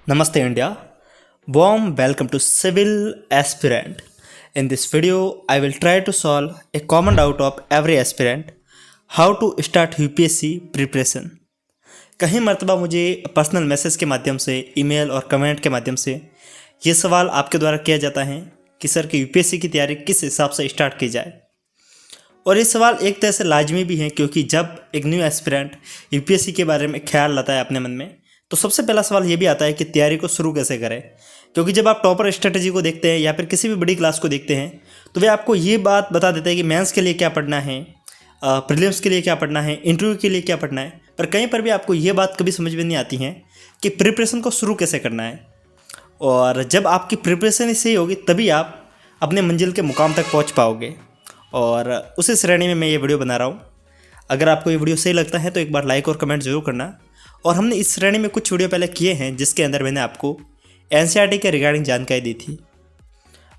Namaste India. Warm welcome to Civil Aspirant. In this video, I will try to solve a common doubt of every aspirant, how to start UPSC preparation. कहीं मर्तबा मुझे personal message के माध्यम से, email और comment के माध्यम से ये सवाल आपके द्वारा किया जाता है कि सर कि यूपीएससी की तैयारी किस हिसाब से स्टार्ट की जाए। और ये सवाल एक तरह से लाजमी भी है, क्योंकि जब एक न्यू एस्पिरेंट यूपीएससी के बारे में ख्याल लाता है अपने मन में, तो सबसे पहला सवाल ये भी आता है कि तैयारी को शुरू कैसे करें। क्योंकि जब आप टॉपर स्ट्रेटजी को देखते हैं या फिर किसी भी बड़ी क्लास को देखते हैं, तो वे आपको ये बात बता देते हैं कि मेंस के लिए क्या पढ़ना है, प्रीलिम्स के लिए क्या पढ़ना है, इंटरव्यू के लिए क्या पढ़ना है। पर कहीं पर भी आपको ये बात कभी समझ में नहीं आती है कि प्रिपरेशन को शुरू कैसे करना है। और जब आपकी प्रिपरेशन ही सही होगी तभी आप अपने मंजिल के मुकाम तक पहुँच पाओगे। और उसी श्रेणी में मैं ये वीडियो बना रहा हूँ। अगर आपको ये वीडियो सही लगता है तो एक बार लाइक और कमेंट जरूर करना। और हमने इस श्रेणी में कुछ वीडियो पहले किए हैं जिसके अंदर मैंने आपको एनसीईआरटी के रिगार्डिंग जानकारी दी थी।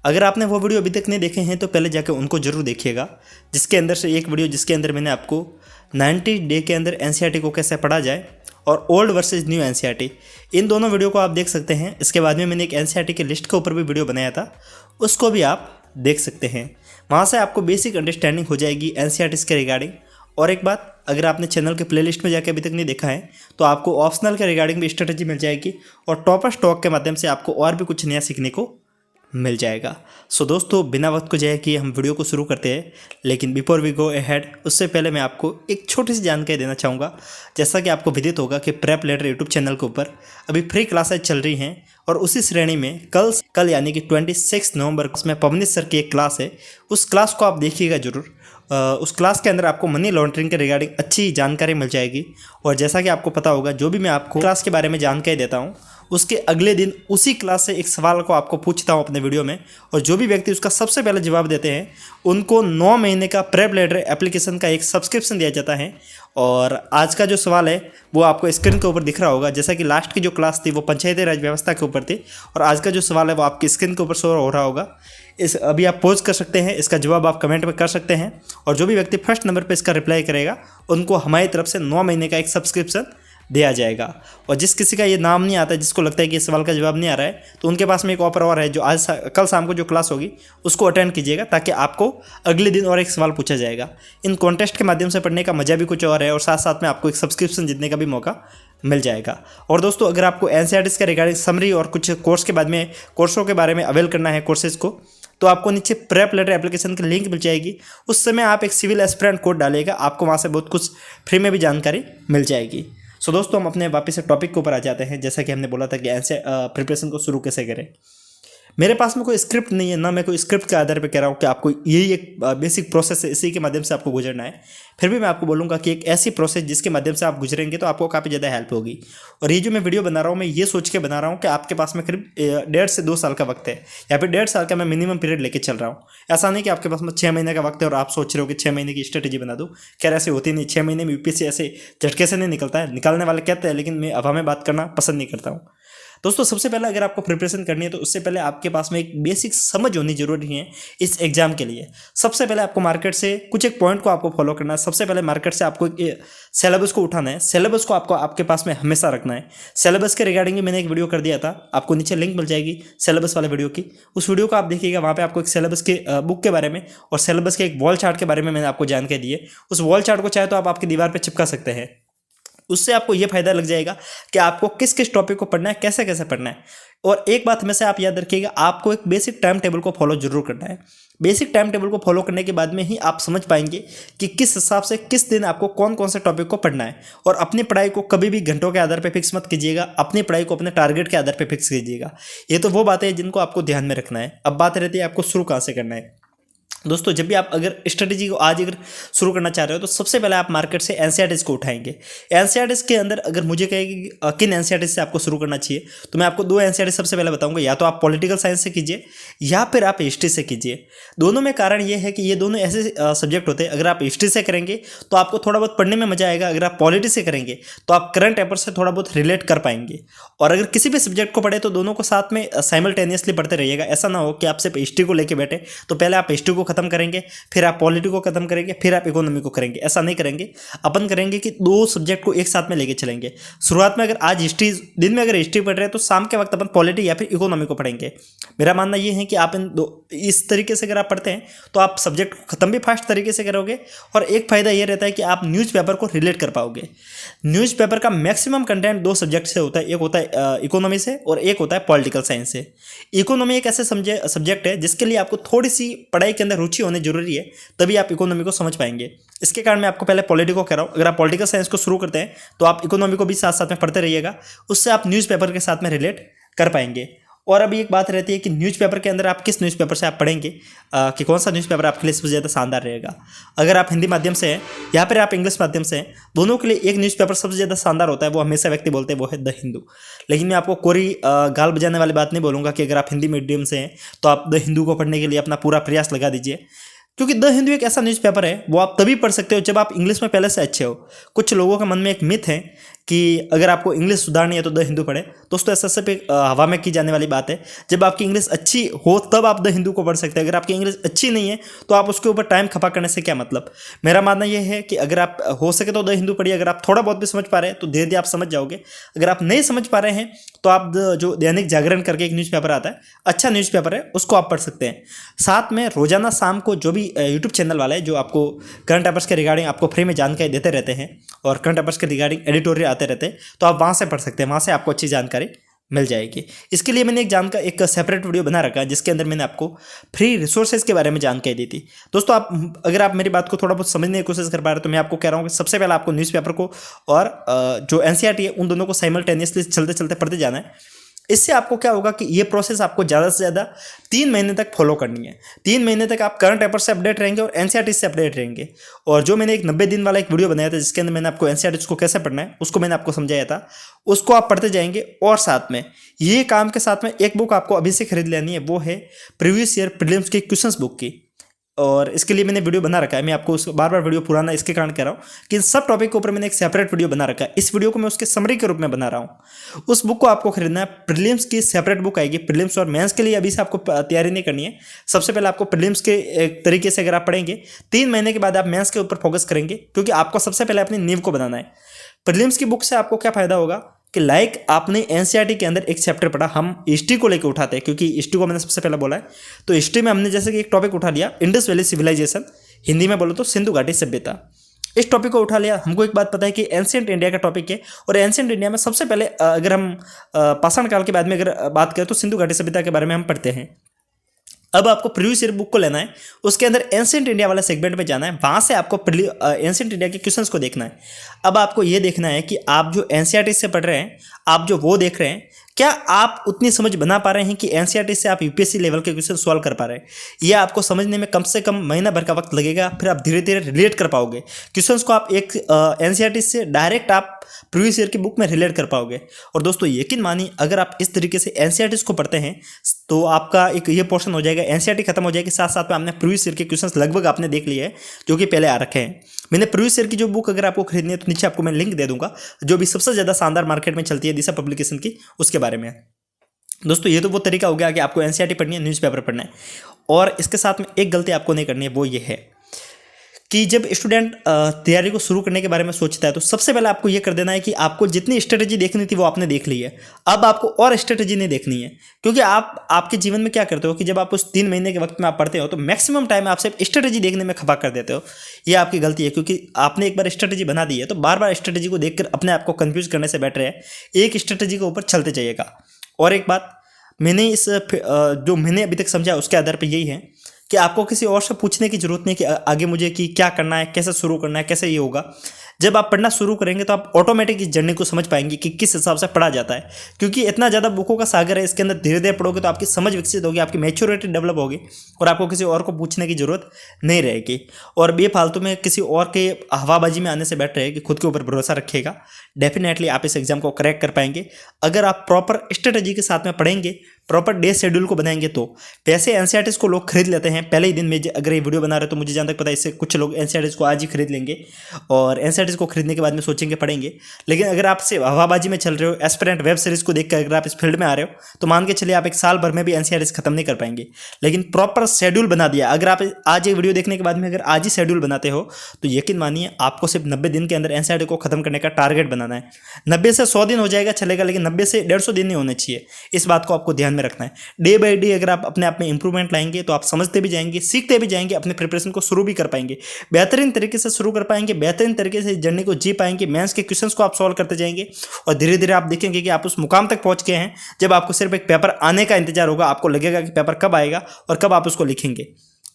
अगर आपने वो वीडियो अभी तक नहीं देखे हैं तो पहले जाकर उनको जरूर देखिएगा। जिसके अंदर से एक वीडियो जिसके अंदर मैंने आपको 90 डे के अंदर एनसीईआरटी को कैसे पढ़ा जाए और ओल्ड वर्सेस न्यू एनसीईआरटी, इन दोनों वीडियो को आप देख सकते हैं। इसके बाद में मैंने एक एनसीईआरटी के लिस्ट के ऊपर भी वीडियो बनाया था, उसको भी आप देख सकते हैं। वहाँ से आपको बेसिक अंडरस्टैंडिंग हो जाएगी एनसीईआरटी के रिगार्डिंग। और एक बात, अगर आपने चैनल के प्लेलिस्ट में जाकर अभी तक नहीं देखा है तो आपको ऑप्शनल के रिगार्डिंग भी स्ट्रेटजी मिल जाएगी और टॉपर स्टॉक के माध्यम से आपको और भी कुछ नया सीखने को मिल जाएगा। सो दोस्तों, बिना वक्त को जाए कि हम वीडियो को शुरू करते हैं। लेकिन बिफोर वी गो अहेड, उससे पहले मैं आपको एक छोटी सी जानकारी देना चाहूँगा। जैसा कि आपको विदित होगा कि प्रेप लेटर यूट्यूब चैनल के ऊपर अभी फ्री क्लासेज चल रही हैं और उसी श्रेणी में कल यानी कि 26 नवंबर को उसमें पवनीत सर की एक क्लास है। उस क्लास को आप देखिएगा जरूर। उस क्लास के अंदर आपको मनी लॉन्ड्रिंग के रिगार्डिंग अच्छी जानकारी मिल जाएगी। और जैसा कि आपको पता होगा, जो भी मैं आपको क्लास के बारे में जानकारी देता हूँ उसके अगले दिन उसी क्लास से एक सवाल को आपको पूछता हूँ अपने वीडियो में, और जो भी व्यक्ति उसका सबसे पहले जवाब देते हैं उनको 9 महीने का प्रेप लेटर एप्लीकेशन का एक सब्सक्रिप्शन दिया जाता है। और आज का जो सवाल है वो आपको स्क्रीन के ऊपर दिख रहा होगा। जैसा कि लास्ट की जो क्लास थी वो पंचायती राज व्यवस्था के ऊपर थी, और आज का जो सवाल है वो आपकी स्क्रीन के ऊपर शो हो रहा होगा। अभी आप पॉज कर सकते हैं, इसका जवाब आप कमेंट में कर सकते हैं। और जो भी व्यक्ति फर्स्ट नंबर पर इसका रिप्लाई करेगा उनको हमारी तरफ से 9 महीने का एक सब्सक्रिप्शन दिया जाएगा। और जिस किसी का ये नाम नहीं आता, जिसको लगता है कि इस सवाल का जवाब नहीं आ रहा है, तो उनके पास में एक ऑफर और है, जो कल शाम को जो क्लास होगी उसको अटेंड कीजिएगा, ताकि आपको अगले दिन और एक सवाल पूछा जाएगा। इन कॉन्टेस्ट के माध्यम से पढ़ने का मजा भी कुछ और है, और साथ साथ में आपको एक सब्सक्रिप्शन जीतने का भी मौका मिल जाएगा। और दोस्तों, अगर आपको एनसीईआरटी के रिगार्डिंग समरी और कुछ कोर्स के बाद में कोर्सों के बारे में अवेल करना है कोर्सेज को, तो आपको नीचे प्रेप लेटर एप्लीकेशन की लिंक मिल जाएगी। उस समय आप एक सिविल एस्पिरेंट कोड डालेगा, आपको वहाँ से बहुत कुछ फ्री में भी जानकारी मिल जाएगी। सो दोस्तों, हम अपने वापस से टॉपिक के ऊपर आ जाते हैं। जैसा कि हमने बोला था कि ऐसे प्रिपरेशन को शुरू कैसे करें। मेरे पास में कोई स्क्रिप्ट नहीं है, ना मैं कोई स्क्रिप्ट के आधार पर कह रहा हूँ कि आपको यही एक बेसिक प्रोसेस है, इसी के माध्यम से आपको गुजरना है। फिर भी मैं आपको बोलूँगा कि एक ऐसी प्रोसेस जिसके माध्यम से आप गुजरेंगे तो आपको काफ़ी ज़्यादा हेल्प होगी। और ये जो मैं वीडियो बना रहा हूँ, मैं ये सोच के बना रहा हूँ कि आपके पास में करीब 1.5 से 2 साल का वक्त है, या फिर 1.5 साल का मैं मिनिमम पीरियड लेके चल रहा हूँ। ऐसा नहीं कि आपके पास में 6 महीने का वक्त है और आप सोच रहे हो कि 6 महीने की स्ट्रेटेजी बना दो। खैर, ऐसे होती नहीं। 6 महीने में यूपीएससी ऐसे झटके से नहीं निकलता है। निकालने वाले कहते हैं, लेकिन मैं हवा में बात करना पसंद नहीं करता हूँ। दोस्तों, सबसे पहले अगर आपको प्रिपरेशन करनी है तो उससे पहले आपके पास में एक बेसिक समझ होनी जरूरी है इस एग्जाम के लिए। सबसे पहले आपको मार्केट से कुछ एक पॉइंट को आपको फॉलो करना है। सबसे पहले मार्केट से आपको सिलेबस को उठाना है। सिलेबस को आपको आपके पास में हमेशा रखना है। सिलेबस के रिगार्डिंग भी मैंने एक वीडियो कर दिया था, आपको नीचे लिंक मिल जाएगी सिलेबस वाले वीडियो की। उस वीडियो को आप देखिएगा, वहाँ पर आपको एक सिलेबस के बुक के बारे में और सिलेबस के एक वॉल चार्ट के बारे में मैंने आपको जानकारी दी है। उस वॉल चार्ट को चाहे तो आप आपकी दीवार पर चिपका सकते हैं। उससे आपको ये फायदा लग जाएगा कि आपको किस किस टॉपिक को पढ़ना है, कैसे कैसे पढ़ना है। और एक बात हमेशा आप याद रखिएगा, आपको एक बेसिक टाइम टेबल को फॉलो जरूर करना है। बेसिक टाइम टेबल को फॉलो करने के बाद में ही आप समझ पाएंगे कि किस हिसाब से किस दिन आपको कौन कौन से टॉपिक को पढ़ना है। और अपनी पढ़ाई को कभी भी घंटों के आधार पर फिक्स मत कीजिएगा, अपनी पढ़ाई को अपने टारगेट के आधार पर फिक्स कीजिएगा। ये तो वो बातें हैं जिनको आपको ध्यान में रखना है। अब बात रहती है आपको शुरू कहाँ से करना है। दोस्तों, जब भी आप अगर स्ट्रेटजी को आज अगर शुरू करना चाह रहे हो तो सबसे पहले आप मार्केट से एनसीईआरटी को उठाएंगे। एनसीईआरटी के अंदर अगर मुझे कहेगी किन एनसीईआरटी से आपको शुरू करना चाहिए, तो मैं आपको 2 एनसीईआरटी सबसे पहले बताऊंगा। या तो आप पॉलिटिकल साइंस से कीजिए या फिर आप हिस्ट्री से कीजिए। दोनों में कारण ये है कि ये दोनों ऐसे सब्जेक्ट होते हैं, अगर आप हिस्ट्री से करेंगे तो आपको थोड़ा बहुत पढ़ने में मजा आएगा। अगर आप पॉलिटी से करेंगे तो आप करंट अफेयर से थोड़ा बहुत रिलेट कर पाएंगे। और अगर किसी भी सब्जेक्ट को पढ़े तो दोनों को साथ में साइमल्टेनियसली पढ़ते रहिएगा। ऐसा ना हो कि आप सिर्फ हिस्ट्री को लेकर बैठे तो पहले आप हिस्ट्री को खत्म करेंगे, फिर आप पॉलिटी को खत्म करेंगे, फिर आप इकोनॉमी को करेंगे। ऐसा नहीं करेंगे, अपन करेंगे कि 2 सब्जेक्ट को एक साथ में लेके चलेंगे। शुरुआत में अगर आज हिस्ट्री, दिन में अगर हिस्ट्री पढ़ रहे हैं तो शाम के वक्त अपन पॉलिटी या फिर इकोनॉमी को पढ़ेंगे। मेरा मानना ये है कि आप इस तरीके से अगर आप पढ़ते हैं तो आप सब्जेक्ट को खत्म भी फास्ट तरीके से करोगे, और एक फायदा ये रहता है कि आप न्यूज़पेपर को रिलेट कर पाओगे। न्यूज़पेपर का मैक्सिमम कंटेंट 2 सब्जेक्ट से होता है, एक होता है इकोनॉमी से और एक होता है पॉलिटिकल साइंस से। इकोनॉमी एक ऐसे सब्जेक्ट है जिसके लिए आपको थोड़ी सी पढ़ाई के अंदर रुचि होनी जरूरी है, तभी आप इकोनॉमी को समझ पाएंगे। इसके कारण मैं आपको पहले पॉलिटी को कह रहा हूँ। अगर आप पॉलिटिकल साइंस को शुरू करते हैं तो आप इकोनॉमी को भी साथ साथ में पढ़ते रहिएगा, उससे आप न्यूज़पेपर के साथ में रिलेट कर पाएंगे। और अभी एक बात रहती है कि न्यूज़पेपर के अंदर आप किस न्यूज़पेपर से आप पढ़ेंगे, कि कौन सा न्यूज़पेपर आपके लिए सबसे ज़्यादा शानदार रहेगा। अगर आप हिंदी माध्यम से हैं या फिर आप इंग्लिश माध्यम से हैं, दोनों के लिए एक न्यूज़पेपर सबसे ज़्यादा शानदार होता है, वो हमेशा व्यक्ति बोलते हैं, वो है द हिंदू। लेकिन मैं आपको कोरी गाल बजाने वाली बात नहीं बोलूँगा कि अगर आप हिंदी मीडियम से हैं तो आप द हिंदू को पढ़ने के लिए अपना पूरा प्रयास लगा दीजिए, क्योंकि द हिंदू एक ऐसा न्यूज़पेपर है वो आप तभी पढ़ सकते हो जब आप इंग्लिश में पहले से अच्छे हो। कुछ लोगों के मन में एक मिथ है कि अगर आपको इंग्लिश सुधारनी है तो द हिंदू पढ़े। दोस्तों ऐसा सिर्फ एक हवा में की जाने वाली बात है। जब आपकी इंग्लिश अच्छी हो तब आप द हिंदू को पढ़ सकते हैं। अगर आपकी इंग्लिश अच्छी नहीं है तो आप उसके ऊपर टाइम खपा करने से क्या मतलब। मेरा मानना यह है कि अगर आप हो सके तो द हिंदू पढ़िए। अगर आप थोड़ा बहुत भी समझ पा रहे हैं तो धीरे धीरे आप समझ जाओगे। अगर आप नहीं समझ पा रहे हैं तो आप जो दैनिक जागरण करके एक न्यूज़पेपर आता है, अच्छा न्यूज़पेपर है, उसको आप पढ़ सकते हैं। साथ में रोजाना शाम को जो भी यूट्यूब चैनल वाले हैं जो आपको करंट अफेयर्स के रिगार्डिंग आपको फ्री में जानकारी देते रहते हैं और करंट अफेयर्स के रिगार्डिंग एडिटोरियल आते रहते हैं, तो आप वहाँ से पढ़ सकते हैं। वहाँ से आपको अच्छी जानकारी मिल जाएगी। इसके लिए मैंने एक सेपरेट वीडियो बना रखा है जिसके अंदर मैंने आपको फ्री रिसोर्सेज के बारे में जानकारी दी थी। दोस्तों अगर आप मेरी बात को थोड़ा बहुत समझने की कोशिश कर पा रहे हो तो मैं आपको कह रहा हूँ कि सबसे पहले आपको न्यूज़पेपर को और जो एनसीईआरटी है उन दोनों को साइमल्टेनियसली चलते चलते पढ़ते जाना है। इससे आपको क्या होगा कि ये प्रोसेस आपको ज़्यादा से ज़्यादा 3 महीने तक फॉलो करनी है। 3 महीने तक आप करंट अफेयर से अपडेट रहेंगे और एनसीईआरटी से अपडेट रहेंगे। और जो मैंने एक 90 दिन वाला एक वीडियो बनाया था जिसके अंदर मैंने आपको एनसीईआरटी को कैसे पढ़ना है उसको मैंने आपको समझाया था, उसको आप पढ़ते जाएंगे। और साथ में ये काम के साथ में एक बुक आपको अभी से खरीद लेनी है, वो है प्रीवियस ईयर प्रीलिम्स की क्वेश्चंस बुक की। और इसके लिए मैंने वीडियो बना रखा है। मैं आपको बार बार वीडियो पुराना इसके कारण कह रहा हूँ कि इन सब टॉपिक के ऊपर मैंने एक सेपरेट वीडियो बना रखा है। इस वीडियो को मैं उसके समरी के रूप में बना रहा हूँ। उस बुक को आपको खरीदना है। प्रीलिम्स की सेपरेट बुक आएगी। प्रीलिम्स और मेंस के लिए अभी से आपको तैयारी नहीं करनी है। सबसे पहले आपको प्रीलिम्स के एक तरीके से अगर आप पढ़ेंगे 3 महीने के बाद आप मेंस के ऊपर फोकस करेंगे, क्योंकि आपको सबसे पहले अपनी नींव को बनाना है। प्रीलिम्स की बुक से आपको क्या फायदा होगा कि आपने एनसीईआरटी के अंदर एक चैप्टर पढ़ा, हम हिस्ट्री को लेकर उठाते हैं क्योंकि हिस्ट्री को मैंने सबसे पहले बोला है। तो हिस्ट्री में हमने जैसे कि एक टॉपिक उठा लिया इंडस वैली सिविलाइजेशन, हिंदी में बोलो तो सिंधु घाटी सभ्यता। इस टॉपिक को उठा लिया। हमको एक बात पता है कि एंशिएंट इंडिया का टॉपिक है और एंशिएंट इंडिया में सबसे पहले अगर हम पाषाण काल के बाद में अगर बात करें तो सिंधु घाटी सभ्यता के बारे में हम पढ़ते हैं। अब आपको प्रीवियस ईयर बुक को लेना है, उसके अंदर एंशिएंट इंडिया वाले सेगमेंट में जाना है, वहाँ से आपको एंशिएंट इंडिया के क्वेश्चंस को देखना है। अब आपको ये देखना है कि आप जो एनसीईआरटी से पढ़ रहे हैं, आप जो वो देख रहे हैं, क्या आप उतनी समझ बना पा रहे हैं कि एनसीईआरटी से आप यूपीएससी लेवल के क्वेश्चन सॉल्व कर पा रहे हैं। ये आपको समझने में कम से कम महीना भर का वक्त लगेगा, फिर आप धीरे धीरे रिलेट कर पाओगे क्वेश्चंस को। आप एक एनसीईआरटी से डायरेक्ट आप प्रीवियस ईयर की बुक में रिलेट कर पाओगे। और दोस्तों यकीन मानिए अगर आप इस तरीके से एनसीईआरटी को पढ़ते हैं तो आपका एक ये पोर्शन हो जाएगा, एनसीईआरटी खत्म हो जाएगी, साथ साथ में आपने प्रीवियस ईयर के क्वेश्चंस लगभग आपने देख लिए हैं जो कि पहले आ रखे हैं। मैंने प्रीवियस ईयर की जो बुक अगर आपको खरीदनी है तो नीचे आपको मैं लिंक दे दूंगा, जो भी सबसे ज़्यादा शानदार मार्केट में चलती है दिशा पब्लिकेशन की, उसके बारे में। दोस्तों ये तो वो तरीका हो गया कि आपको एनसीईआरटी पढ़नी है, न्यूज़पेपर पढ़ना है। और इसके साथ में एक गलती आपको नहीं करनी है, वो ये है कि जब स्टूडेंट तैयारी को शुरू करने के बारे में सोचता है तो सबसे पहले आपको ये कर देना है कि आपको जितनी स्ट्रेटजी देखनी थी वो आपने देख ली है। अब आपको और स्ट्रेटजी नहीं देखनी है, क्योंकि आप आपके जीवन में क्या करते हो कि जब आप उस 3 महीने के वक्त में आप पढ़ते हो तो मैक्सिमम टाइम आप सिर्फ स्ट्रेटजी देखने में खपा कर देते हो। ये आपकी गलती है, क्योंकि आपने एक बार स्ट्रेटजी बना दी है तो बार बार स्ट्रेटजी को देखकर अपने आप को कन्फ्यूज करने से बेटर है एक स्ट्रेटजी के ऊपर चलते जाइएगा। और एक बात मैंने जो मैंने अभी तक समझा उसके आधार पर यही है कि आपको किसी और से पूछने की जरूरत नहीं कि आगे मुझे कि क्या करना है, कैसे शुरू करना है, कैसे ये होगा। जब आप पढ़ना शुरू करेंगे तो आप ऑटोमेटिक इस जर्नी को समझ पाएंगे कि किस हिसाब से पढ़ा जाता है, क्योंकि इतना ज़्यादा बुकों का सागर है। इसके अंदर धीरे धीरे पढ़ोगे तो आपकी समझ विकसित होगी, आपकी मैच्योरिटी डेवलप होगी और आपको किसी और को पूछने की जरूरत नहीं रहेगी। और बेफालतू में किसी और के हवाबाजी में आने से बेटर है कि खुद के ऊपर भरोसा रखिएगा। डेफिनेटली आप इस एग्जाम को क्रैक कर पाएंगे अगर आप प्रॉपर स्ट्रेटजी के साथ में पढ़ेंगे, प्रॉपर डे शेड्यूल को बनाएंगे। तो वैसे एनसीईआरटी को लोग खरीद लेते हैं पहले ही दिन में। अगर ये वीडियो बना रहे तो मुझे जहाँ तक पता है इससे कुछ लोग एनसीईआरटी को आज ही खरीद लेंगे और एनसीईआरटी एनसीईआरटी को खरीदने के बाद में सोचेंगे पढ़ेंगे, लेकिन अगर आप सिर्फ हवाबाजी में चल रहे हो, एस्पिरेंट वेब सीरीज को देखकर अगर आप इस फील्ड में आ रहे हो, तो मान के चलिए आप एक साल भर में भी एनसीईआरटी खत्म नहीं कर पाएंगे। लेकिन प्रॉपर शेड्यूल बना दिया, अगर आप आज ये वीडियो देखने के बाद में अगर आज ही शेड्यूल बनाते हो तो यकीन मानिए आपको सिर्फ 90 दिन के अंदर एनसीईआरटी को खत्म करने का टारगेट बनाना है। 90 से 100 दिन हो जाएगा चलेगा, लेकिन 90 से 150 दिन नहीं होने चाहिए। इस बात को आपको ध्यान में रखना है। डे बाई डे अगर आप अपने आप में इंप्रूवमेंट लाएंगे तो आप समझते भी जाएंगे, सीखते भी जाएंगे, अपने प्रिपरेशन को शुरू भी कर पाएंगे, बेहतरीन तरीके से शुरू कर पाएंगे, बेहतरीन तरीके से जर्नी को जी पाएंगे। मेंस के क्वेश्चंस को आप सॉल्व करते जाएंगे और धीरे धीरे आप देखेंगे कि आप उस मुकाम तक पहुंच गए हैं जब आपको सिर्फ एक पेपर आने का इंतजार होगा। आपको लगेगा कि पेपर कब आएगा और कब आप उसको लिखेंगे,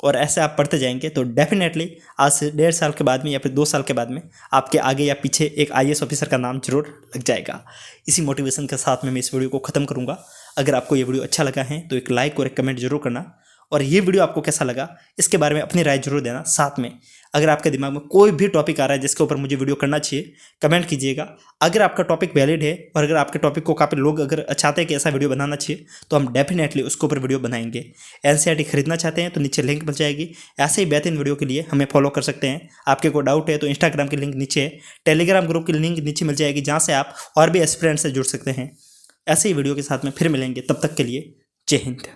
और ऐसे आप पढ़ते जाएंगे तो डेफिनेटली आज से 1.5 साल के बाद में या फिर 2 साल के बाद में आपके आगे या पीछे एक IAS ऑफिसर का नाम जरूर लग जाएगा। इसी मोटिवेशन के साथ में मैं इस वीडियो को ख़त्म करूँगा। अगर आपको ये वीडियो अच्छा लगा है तो एक लाइक और एक कमेंट जरूर करना, और ये वीडियो आपको कैसा लगा इसके बारे में अपनी राय जरूर देना। साथ में अगर आपके दिमाग में कोई भी टॉपिक आ रहा है जिसके ऊपर मुझे वीडियो करना चाहिए, कमेंट कीजिएगा। अगर आपका टॉपिक वैलिड है और अगर आपके टॉपिक को काफ़ी लोग अगर चाहते हैं कि ऐसा वीडियो बनाना चाहिए, तो हम डेफिनेटली उसके ऊपर वीडियो बनाएंगे। एनसीईआरटी खरीदना चाहते हैं तो नीचे लिंक मिल जाएगी। ऐसे ही बेहतरीन वीडियो के लिए हमें फॉलो कर सकते हैं। आपके कोई डाउट है तो इंस्टाग्राम की लिंक नीचे है, टेलीग्राम ग्रुप की लिंक नीचे मिल जाएगी, जहाँ से आप और भी एस्पिरेंट से जुड़ सकते हैं। ऐसे ही वीडियो के साथ में फिर मिलेंगे, तब तक के लिए जय हिंद।